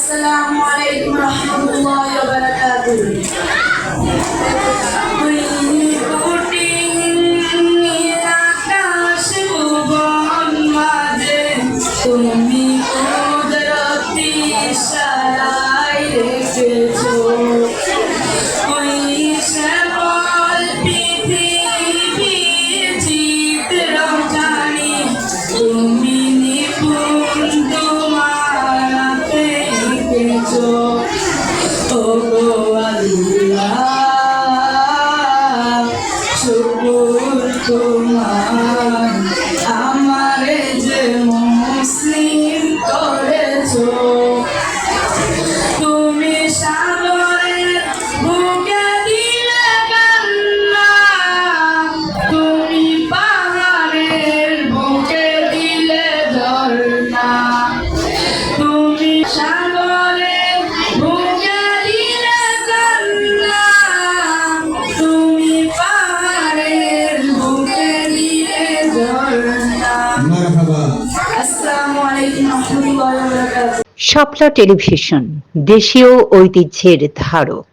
আসসালামু আলাইকুম রহমতুল্লাহি ওয়া বারাকাতুহু। তুমি কুদরতি ইশারায় রেখেছো ওই শ্যামল পৃথিবীর চিত্র জানি তুমি নিপুণ তোমার হাতে এঁকেছো। ওগো আল্লাহ শুকর তোমার আমারে যে মুসলিম করেছো। তুমি সাগরের বুকে দিলে কান্না, তুমি পাহাড়ের বুকে দিলে ঝর্ণা। তুমি সাগরের বুকে দিলে কান্না, তুমি পাহাড়ের বুকে দিলে ঝর্ণা। আসসালামু আলাইকুম রহমতুল্লাহি ওয়া বারাকাতুহু। শাপলা টেলিভিশন, দেশীয় ঐতিহ্যের ধারক।